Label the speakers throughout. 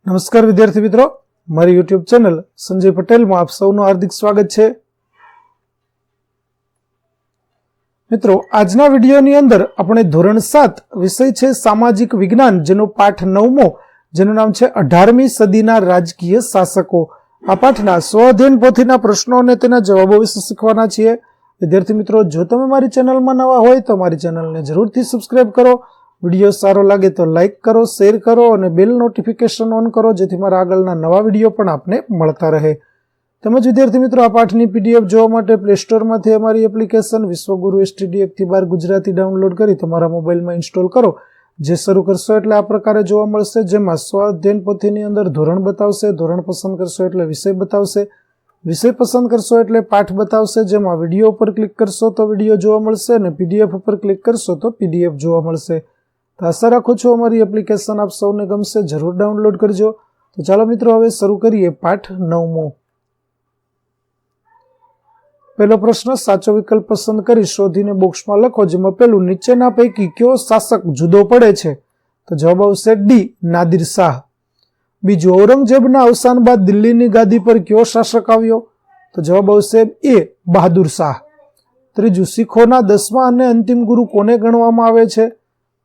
Speaker 1: નમસ્કાર વિદ્યાર્થી મિત્રો, મારી યુટ્યુબ ચેનલ સંજય પટેલમાં આપ સૌનું હાર્દિક સ્વાગત છે. મિત્રો, આજના વિડીયોની અંદર આપણે ધોરણ 7 વિષય છે સામાજિક વિજ્ઞાન, જેનો પાઠ 9મો, જેનું નામ છે 18મી સદીના રાજકીય શાસકો. આ પાઠના સ્વઅધ્યયન પોથીના પ્રશ્નો અને તેના જવાબો વિશે શીખવાના છીએ. વિદ્યાર્થી મિત્રો, જો તમે મારી ચેનલમાં નવા હોય તો મારી ચેનલને જરૂરથી સબસ્ક્રાઇબ કરો. વિડીયો સારો લાગે તો લાઇક કરો, શેર કરો અને બેલ નોટિફિકેશન ઓન કરો, જેથી મારા આગળના નવા વિડીયો પણ આપને મળતા રહે. તેમજ વિદ્યાર્થી મિત્રો, આ પાઠની પીડીએફ જોવા માટે પ્લે સ્ટોરમાંથી અમારી એપ્લિકેશન વિશ્વગુરુ STD 1-12 ગુજરાતી ડાઉનલોડ કરી તમારા મોબાઈલમાં ઇન્સ્ટોલ કરો. જે શરૂ કરશો એટલે આ પ્રકારે જોવા મળશે, જેમાં સ્વઅધ્યયન પોથીની અંદર ધોરણ બતાવશે, ધોરણ પસંદ કરશો એટલે વિષય બતાવશે, વિષય પસંદ કરશો એટલે પાઠ બતાવશે, જેમાં વિડીયો ઉપર ક્લિક કરશો તો વિડીયો જોવા મળશે અને પીડીએફ ઉપર ક્લિક કરશો તો પીડીએફ જોવા મળશે. તો આશા રાખું છું અમારી એપ્લિકેશન આપ સૌને ગમશે, જરૂર ડાઉનલોડ કરજો. તો ચાલો મિત્રો, હવે શરૂ કરીએ પાઠ 9મો. પહેલો પ્રશ્ન, સાચો વિકલ્પ પસંદ કરી શોધીને બોક્સમાં લખો, જેમાં પહેલું, નીચેના પૈકી કયો શાસક જુદો પડે છે? તો જવાબ આવશે ડી, નાદિર શાહ. બીજું, ઔરંગઝેબના અવસાન બાદ દિલ્હીની ગાદી પર કયો શાસક આવ્યો? તો જવાબ આવશે એ, બહાદુર શાહ. ત્રીજું, શીખોના 10મા અને અંતિમ ગુરુ કોને ગણવામાં આવે છે?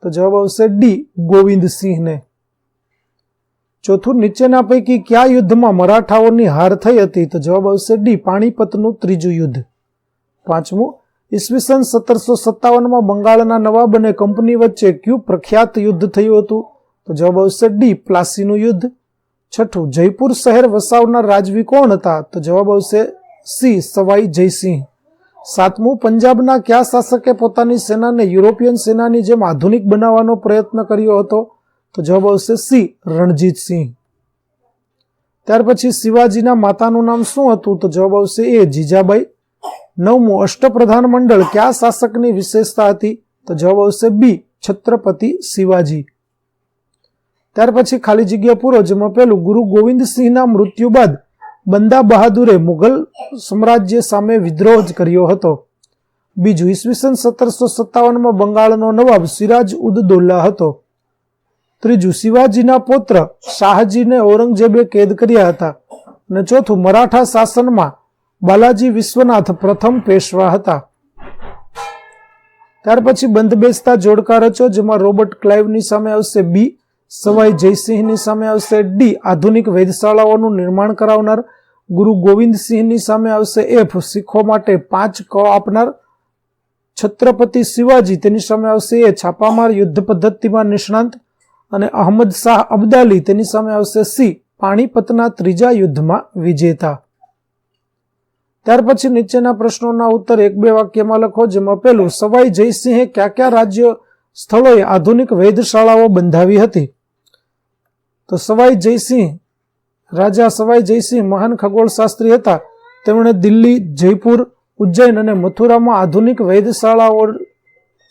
Speaker 1: તો જવાબ આવશે ડી, ગોવિંદ સિંહને. ચોથું, નીચેના પૈકી કયા યુદ્ધમાં મરાઠાઓની હાર થઈ હતી? તો જવાબ આવશે ડી, પાણીપતનું ત્રીજું યુદ્ધ. પાંચમું, ઈસવીસન 1757માં બંગાળના નવાબ અને કંપની વચ્ચે કયું પ્રખ્યાત યુદ્ધ થયું હતું? તો જવાબ આવશે ડી, પ્લાસીનું યુદ્ધ. છઠ્ઠું, જયપુર શહેર વસાવનાર રાજવી કોણ હતા? તો જવાબ આવશે સી, સવાઈ જયસિંહ. સાતમું, પંજાબના કયા શાસકે પોતાની સેનાને યુરોપિયન સેનાની જેમ આધુનિક બનાવવાનો પ્રયત્ન કર્યો હતો? તો જવાબ આવશે સી, રણજીત સિંહ. ત્યાર પછી, શિવાજીના માતાનું નામ શું હતું? તો જવાબ આવશે એ, જીજાબાઈ. નવમું, અષ્ટપ્રધાન મંડળ કયા શાસકની વિશેષતા હતી? તો જવાબ આવશે બી, છત્રપતિ શિવાજી. ત્યાર પછી ખાલી જગ્યા પૂરો, જેમાં પહેલું, ગુરુ ગોવિંદ સિંહના મૃત્યુ બાદ બંદા બહાદુરે મુઘલ સામ્રાજ્ય સામે વિદ્રોહ કર્યો હતો. બીજું, ઈસવીસન 1757માં બંગાળનો નવાબ સિરાજ ઉદ દૌલા હતો. ત્રીજું, શિવાજીના પૌત્ર શાહજીને ઔરંગઝેબે કેદ કર્યા હતા. અને ચોથું, મરાઠા શાસનમાં બાલાજી વિશ્વનાથ પ્રથમ પેશવા હતા. ત્યાર પછી બંધબેસતા જોડકા રચો, જેમાં રોબર્ટ ક્લાઇવની સામે આવશે બી, સવાઈ જયસિંહની સામે આવશે ડી, આધુનિક વેધશાળાઓનું નિર્માણ કરાવનાર. ગુરુ ગોવિંદ સિંહની સામે આવશે એફ, શીખો માટે 5 ક આપનાર. છત્રપતિ શિવાજી, તેની સામે આવશે એ, છાપામાર યુદ્ધ પદ્ધતિમાં નિષ્ણાંત. અને અહમદ શાહ અબ્દાલી, તેની સામે આવશે સી, પાણીપતના ત્રીજા યુદ્ધમાં વિજેતા. ત્યાર પછી નીચેના પ્રશ્નોના ઉત્તર 1-2 વાક્યમાં લખો, જેમાં પહેલું, સવાઈ જયસિંહે કયા કયા રાજ્ય સ્થળોએ આધુનિક વેધશાળાઓ બંધાવી હતી? તો રાજા સવાઈ જયસિંહ મહાન ખગોળશાસ્ત્રી હતા. તેમણે દિલ્હી, જયપુર, ઉજ્જૈન અને મથુરામાં આધુનિક વેધશાળાઓ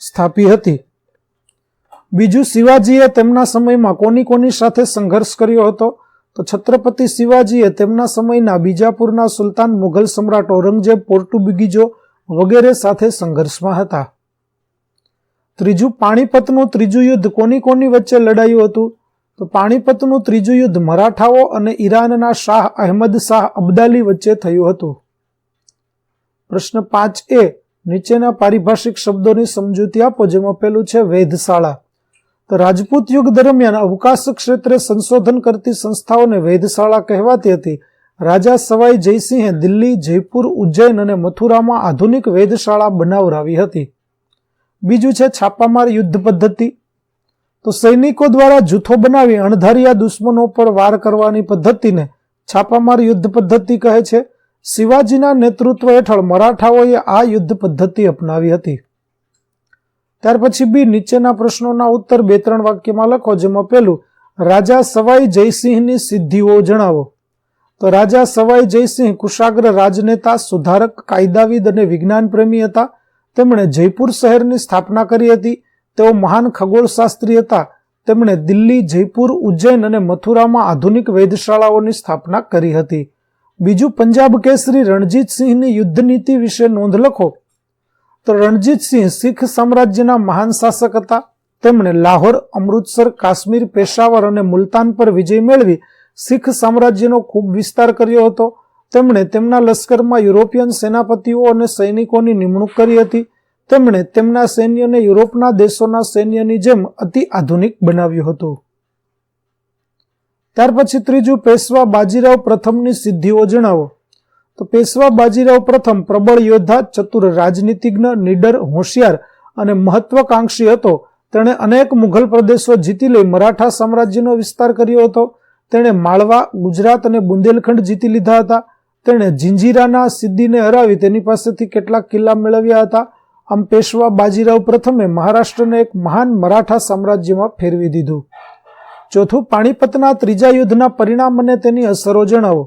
Speaker 1: સ્થાપી હતી. બીજું, શિવાજીએ તેમના સમયમાં કોની સાથે સંઘર્ષ કર્યો હતો? તો છત્રપતિ શિવાજીએ તેમના સમયના બીજાપુરના સુલતાન, મુઘલ સમ્રાટ ઔરંગઝેબ, પોર્ટુગીઝો વગેરે સાથે સંઘર્ષમાં હતા. ત્રીજું, પાણીપતનું ત્રીજું યુદ્ધ કોની વચ્ચે લડાયું હતું? તો પાણીપતનું ત્રીજું યુદ્ધ મરાઠાઓ અને ઈરાનના શાહ અહેમદ શાહ અબ્દાલી વચ્ચે થયું હતું. પ્રશ્ન 5A, નીચેના પારિભાષિક શબ્દોની સમજૂતી આપો, જેમાં પહેલું છે વેધશાળા. તો રાજપૂત યુગ દરમિયાન અવકાશ ક્ષેત્રે સંશોધન કરતી સંસ્થાઓને વેધશાળા કહેવાતી હતી. રાજા સવાઈ જયસિંહે દિલ્હી, જયપુર, ઉજ્જૈન અને મથુરામાં આધુનિક વેધશાળા બનાવરાવી હતી. બીજું છે છાપામાર યુદ્ધ પદ્ધતિ. તો સૈનિકો દ્વારા જૂથો બનાવી અણધાર્યા દુશ્મનો પર વાર કરવાની પદ્ધતિને છાપામાર યુદ્ધ પદ્ધતિ કહે છે. શિવાજીના નેતૃત્વ હેઠળ મરાઠાઓએ આ યુદ્ધ પદ્ધતિ અપનાવી હતી. ત્યાર પછી બી, નીચેના પ્રશ્નોના ઉત્તર 2-3 વાક્યમાં લખો, જેમાં પહેલું, રાજા સવાઈ જયસિંહની સિદ્ધિઓ જણાવો. તો રાજા સવાઈ જયસિંહ કુશાગ્ર રાજનેતા, સુધારક, કાયદાવિદ અને વિજ્ઞાન પ્રેમી હતા. તેમણે જયપુર શહેરની સ્થાપના કરી હતી. તેઓ મહાન ખગોળશાસ્ત્રી હતા. તેમણે દિલ્હી, જયપુર, ઉજ્જૈન અને મથુરામાં આધુનિક વેધશાળાઓની સ્થાપના કરી હતી. બીજું, પંજાબ કેસરી રણજીત સિંહની યુદ્ધ નીતિ વિશે નોંધ લખો. તો રણજીત સિંહ શીખ સામ્રાજ્યના મહાન શાસક હતા. તેમણે લાહોર, અમૃતસર, કાશ્મીર, પેશાવર અને મુલતાન પર વિજય મેળવી શીખ સામ્રાજ્યનો ખૂબ વિસ્તાર કર્યો હતો. તેમણે તેમના લશ્કરમાં યુરોપિયન સેનાપતિઓ અને સૈનિકોની નિમણૂક કરી હતી. તેમણે તેમના સૈન્યને યુરોપના દેશોના સૈન્યની જેમ અતિ આધુનિક બનાવ્યું હતું. ત્યાર પછી ત્રીજું, પેશવા બાજીરાવ પ્રથમની સિદ્ધિઓ જણાવો. તો પેશવા બાજીરાવ પ્રથમ પ્રબળ યોદ્ધા, ચતુર રાજનીતિજ્ઞ, નીડર, હોશિયાર અને મહત્વાકાંક્ષી હતો. તેણે અનેક મુઘલ પ્રદેશો જીતી લઈ મરાઠા સામ્રાજ્યનો વિસ્તાર કર્યો હતો. તેણે માળવા, ગુજરાત અને બુંદેલખંડ જીતી લીધા હતા. તેણે જિંજીરાના સિદ્દીને હરાવી તેની પાસેથી કેટલાક કિલ્લા મેળવ્યા હતા. આમ પેશવા બાજીરાવ પ્રથમે મહારાષ્ટ્રને એક મહાન મરાઠા સામ્રાજ્યમાં ફેરવી દીધું. ચોથું, પાણીપતના ત્રીજા યુદ્ધના પરિણામ અને તેની અસરો જણાવો.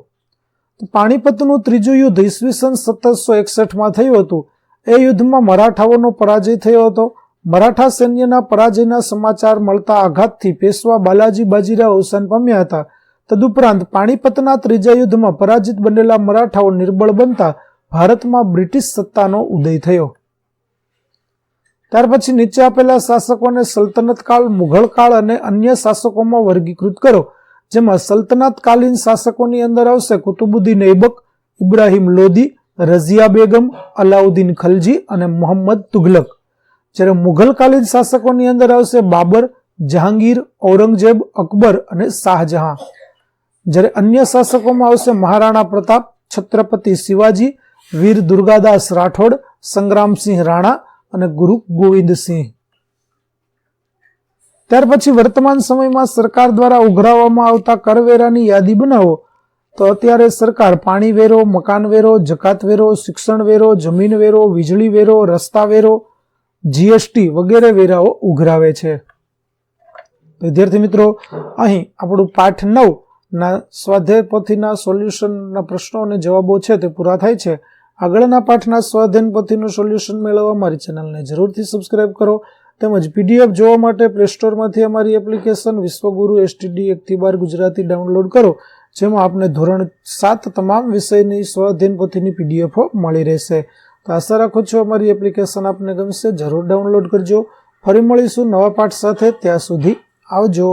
Speaker 1: પાણીપતનું ત્રીજું યુદ્ધ ઈસવીસન 1761માં થયું હતું. એ યુદ્ધમાં મરાઠાઓનો પરાજય થયો હતો. મરાઠા સૈન્યના પરાજયના સમાચાર મળતા આઘાતથી પેશવા બાલાજી બાજીરાવ અવસાન પામ્યા હતા. તદુપરાંત પાણીપતના ત્રીજા યુદ્ધમાં પરાજિત બનેલા મરાઠાઓ નિર્બળ બનતા ભારતમાં બ્રિટિશ સત્તાનો ઉદય થયો. ત્યાર પછી નીચે આપેલા શાસકોને સલ્તનત કાળ, મુઘલ કાળ અને અન્ય શાસકોમાં વર્ગીકૃત કરો. જેમાં સલ્તનતકાલીન શાસકોની અંદર આવશે કુતુબુદ્દીન ઐબક, ઇબ્રાહિમ લોદી, રઝિયા બેગમ, અલાઉદ્દીન ખલજી અને મોહમ્મદ તુઘલક. જ્યારે મુઘલકાલીન શાસકોની અંદર આવશે બાબર, જહાંગીર, ઔરંગઝેબ, અકબર અને શાહજહાં. જ્યારે અન્ય શાસકોમાં આવશે મહારાણા પ્રતાપ, છત્રપતિ શિવાજી, વીર દુર્ગાદાસ રાઠોડ, સંગ્રામસિંહ રાણા અને ગુરુ ગોવિંદસિંહ. ત્યાર પછી વર્તમાન સમયમાં સરકાર દ્વારા ઉઘરાવવામાં આવતા કરવેરાની યાદી બનાવો. તો અત્યારે સરકાર પાણી વેરો, મકાન વેરો, જકાત વેરો, શિક્ષણ વેરો, જમીન વેરો, વીજળી વેરો, રસ્તા વેરો, જીએસટી વગેરે વેરાઓ ઉઘરાવે છે. વિદ્યાર્થી મિત્રો, અહીં આપણું પાઠ 9 ના સ્વાધ્યાય પોથીના સોલ્યુશનના પ્રશ્નો અને જવાબો છે તે પૂરા થાય છે. આગળના પાઠના સ્વાધ્યાય પોથીનું સોલ્યુશન મેળવવા મારી ચેનલને જરૂરથી સબસ્ક્રાઇબ કરો. તેમજ પીડીએફ જોવા માટે પ્લે સ્ટોરમાંથી અમારી એપ્લિકેશન વિશ્વગુરુ એસટીડી 1-12 ગુજરાતી ડાઉનલોડ કરો. જેમાં આપને ધોરણ 7 તમામ વિષયની સ્વાધ્યાય પોથીની પીડીએફો મળી રહેશે. તો આશા રાખું છું અમારી એપ્લિકેશન આપને ગમશે. જરૂર ડાઉનલોડ કરજો. ફરી મળીશું નવા પાઠ સાથે. ત્યાં સુધી આવજો.